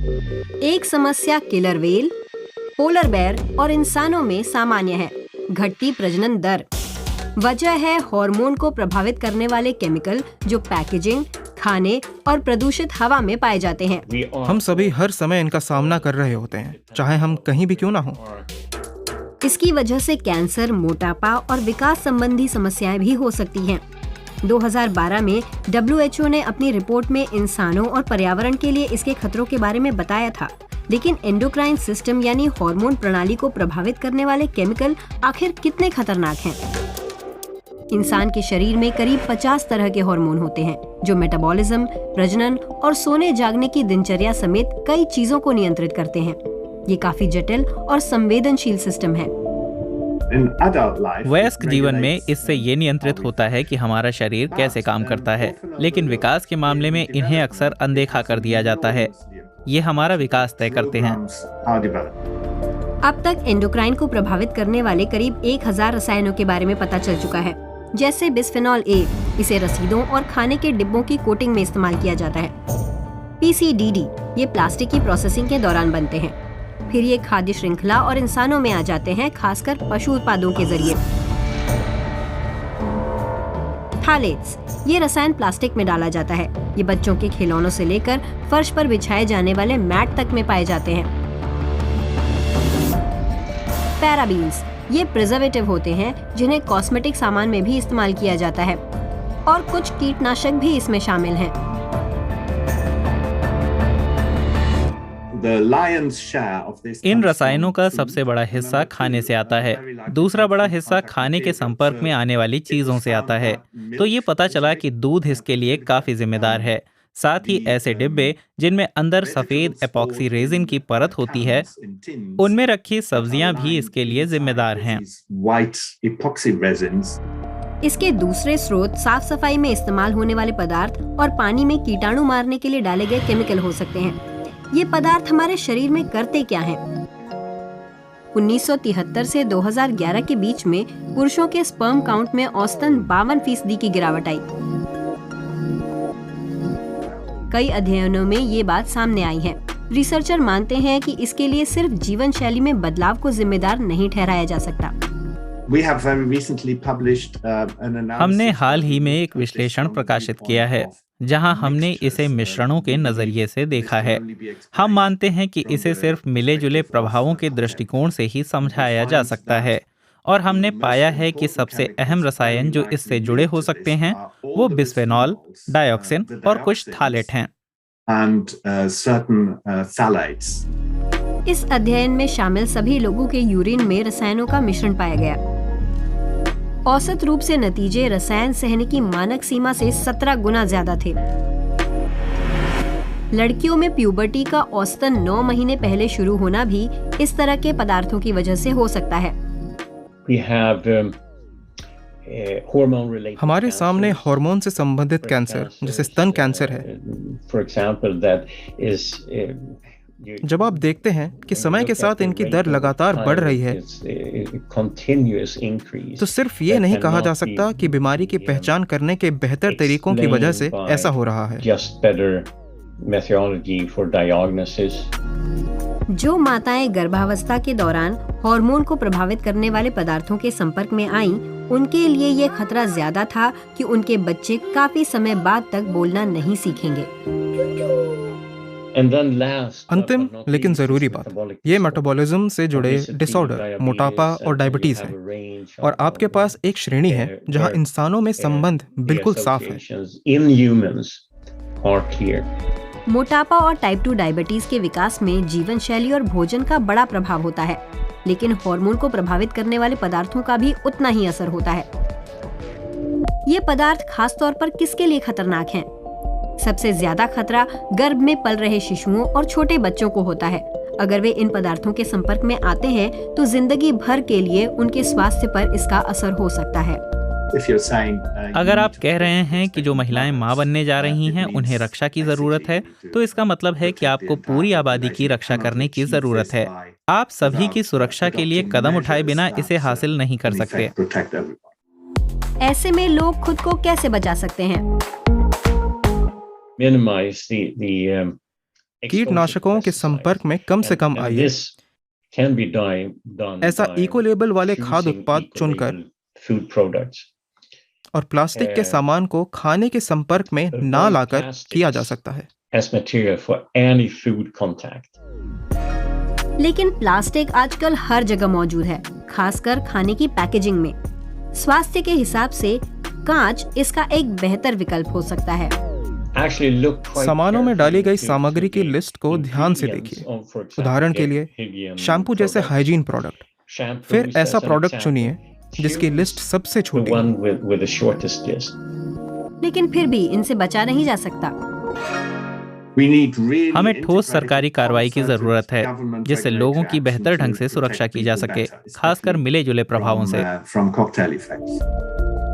एक समस्या killer whale, polar bear और इंसानों में सामान्य है, घटती प्रजनन दर। वजह है हार्मोन को प्रभावित करने वाले केमिकल जो पैकेजिंग, खाने और प्रदूषित हवा में पाए जाते हैं। हम सभी हर समय इनका सामना कर रहे होते हैं, चाहे हम कहीं भी क्यों ना हों। इसकी वजह से कैंसर, मोटापा और विकास संबंधी समस्याएं भी हो सकती हैं। 2012 में WHO ने अपनी रिपोर्ट में इंसानों और पर्यावरण के लिए इसके खतरों के बारे में बताया था, लेकिन एंडोक्राइन सिस्टम यानी हार्मोन प्रणाली को प्रभावित करने वाले केमिकल आखिर कितने खतरनाक हैं? इंसान के शरीर में करीब 50 तरह के हार्मोन होते हैं, जो मेटाबॉलिज्म, प्रजनन और सोने जागने की दिनचर्या समेत कई चीजों को नियंत्रित करते हैं। ये काफी जटिल और संवेदनशील सिस्टम है। वयस्क जीवन में इससे ये नियंत्रित होता है कि हमारा शरीर कैसे काम करता है, लेकिन विकास के मामले में इन्हें अक्सर अनदेखा कर दिया जाता है। ये हमारा विकास तय करते हैं। अब तक एंडोक्राइन को प्रभावित करने वाले करीब 1000 रसायनों के बारे में पता चल चुका है, जैसे बिस्फेनॉल ए। इसे रसीदों और खाने के डिब्बों की कोटिंग में इस्तेमाल किया जाता है। PCDD ये प्लास्टिक की प्रोसेसिंग के दौरान बनते हैं। फिर ये खाद्य श्रृंखला और इंसानों में आ जाते हैं, खासकर पशु उत्पादों के जरिए। थालेट्स ये रसायन प्लास्टिक में डाला जाता है। ये बच्चों के खिलौनों से लेकर फर्श पर बिछाए जाने वाले मैट तक में पाए जाते हैं। पैराबीन्स ये प्रिजर्वेटिव होते हैं, जिन्हें कॉस्मेटिक सामान में भी इस्तेमाल किया जाता है, और कुछ कीटनाशक भी इसमें शामिल हैं। इन रसायनों का सबसे बड़ा हिस्सा खाने से आता है। दूसरा बड़ा हिस्सा खाने के संपर्क में आने वाली चीजों से आता है। तो ये पता चला कि दूध इसके लिए काफी जिम्मेदार है। साथ ही ऐसे डिब्बे जिनमें अंदर सफेद एपॉक्सी रेजिन की परत होती है, उनमें रखी सब्जियां भी इसके लिए जिम्मेदार हैं। इसके दूसरे स्रोत साफ सफाई में इस्तेमाल होने वाले पदार्थ और पानी में कीटाणु मारने के लिए डाले गए केमिकल हो सकते हैं। ये पदार्थ हमारे शरीर में करते क्या हैं? 1973 से 2011 के बीच में पुरुषों के स्पर्म काउंट में औसतन 52% की गिरावट आई। कई अध्ययनों में ये बात सामने आई है। रिसर्चर मानते हैं कि इसके लिए सिर्फ जीवन शैली में बदलाव को जिम्मेदार नहीं ठहराया जा सकता। हमने हाल ही में एक विश्लेषण प्रकाशित किया है, जहां हमने इसे मिश्रणों के नजरिए से देखा है। हम मानते हैं कि इसे सिर्फ मिले जुले प्रभावों के दृष्टिकोण से ही समझाया जा सकता है, और हमने पाया है कि सबसे अहम रसायन जो इससे जुड़े हो सकते हैं वो बिस्फेनॉल, डायोक्सिन और कुछ थालेट हैं। इस अध्ययन में शामिल सभी लोगों के यूरिन में रसायनों का मिश्रण पाया गया। औसत रूप से नतीजे रसायन सहने की मानक सीमा से 17 गुना ज्यादा थे। लड़कियों में प्यूबर्टी का औसतन 9 महीने पहले शुरू होना भी इस तरह के पदार्थों की वजह से हो सकता है। हमारे सामने हार्मोन से संबंधित कैंसर, जैसे स्तन कैंसर है। जब आप देखते हैं कि समय के साथ इनकी दर लगातार बढ़ रही है, तो सिर्फ ये नहीं कहा जा सकता कि बीमारी की पहचान करने के बेहतर तरीकों की वजह से ऐसा हो रहा है। जो माताएं गर्भावस्था के दौरान हार्मोन को प्रभावित करने वाले पदार्थों के संपर्क में आईं, उनके लिए ये खतरा ज्यादा था कि उनके बच्चे काफी समय बाद तक बोलना नहीं सीखेंगे। अंतिम लेकिन जरूरी बात, ये मेटाबॉलिज्म से जुड़े डिसऑर्डर, मोटापा और डायबिटीज है। और आपके पास एक श्रेणी है जहां इंसानों में संबंध बिल्कुल साफ है। मोटापा और टाइप 2 डायबिटीज के विकास में जीवन शैली और भोजन का बड़ा प्रभाव होता है, लेकिन हार्मोन को प्रभावित करने वाले पदार्थों का भी उतना ही असर होता है। ये पदार्थ खास तौर पर किसके लिए खतरनाक हैं? सबसे ज्यादा खतरा गर्भ में पल रहे शिशुओं और छोटे बच्चों को होता है। अगर वे इन पदार्थों के संपर्क में आते हैं तो जिंदगी भर के लिए उनके स्वास्थ्य पर इसका असर हो सकता है। अगर आप कह रहे हैं कि जो महिलाएं मां बनने जा रही हैं उन्हें रक्षा की जरूरत है, तो इसका मतलब है कि आपको पूरी आबादी की रक्षा करने की जरूरत है। आप सभी की सुरक्षा के लिए कदम उठाए बिना इसे हासिल नहीं कर सकते। ऐसे में लोग खुद को कैसे बचा सकते हैं? कीटनाशकों के संपर्क में कम से कम आइए। ऐसा इको लेबल वाले खाद्य उत्पाद चुनकर और प्लास्टिक के सामान को खाने के संपर्क में ना लाकर किया जा सकता है। लेकिन प्लास्टिक आजकल हर जगह मौजूद है, खासकर खाने की पैकेजिंग में। स्वास्थ्य के हिसाब से कांच इसका एक बेहतर विकल्प हो सकता है। सामानों में डाली गई सामग्री की लिस्ट को ध्यान से देखिए। उदाहरण के लिए शैम्पू जैसे हाइजीन प्रोडक्ट, फिर ऐसा प्रोडक्ट चुनिए जिसकी लिस्ट सबसे छोटी है। लेकिन फिर भी इनसे बचा नहीं जा सकता। हमें ठोस सरकारी कार्रवाई की जरूरत है जिससे लोगों की बेहतर ढंग से सुरक्षा की जा सके, खासकर मिले जुले प्रभावों से।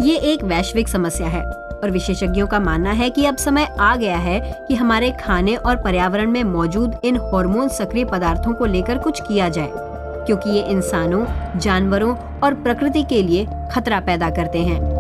ये एक वैश्विक समस्या है और विशेषज्ञों का मानना है कि अब समय आ गया है कि हमारे खाने और पर्यावरण में मौजूद इन हार्मोन सक्रिय पदार्थों को लेकर कुछ किया जाए, क्योंकि ये इंसानों, जानवरों और प्रकृति के लिए खतरा पैदा करते हैं।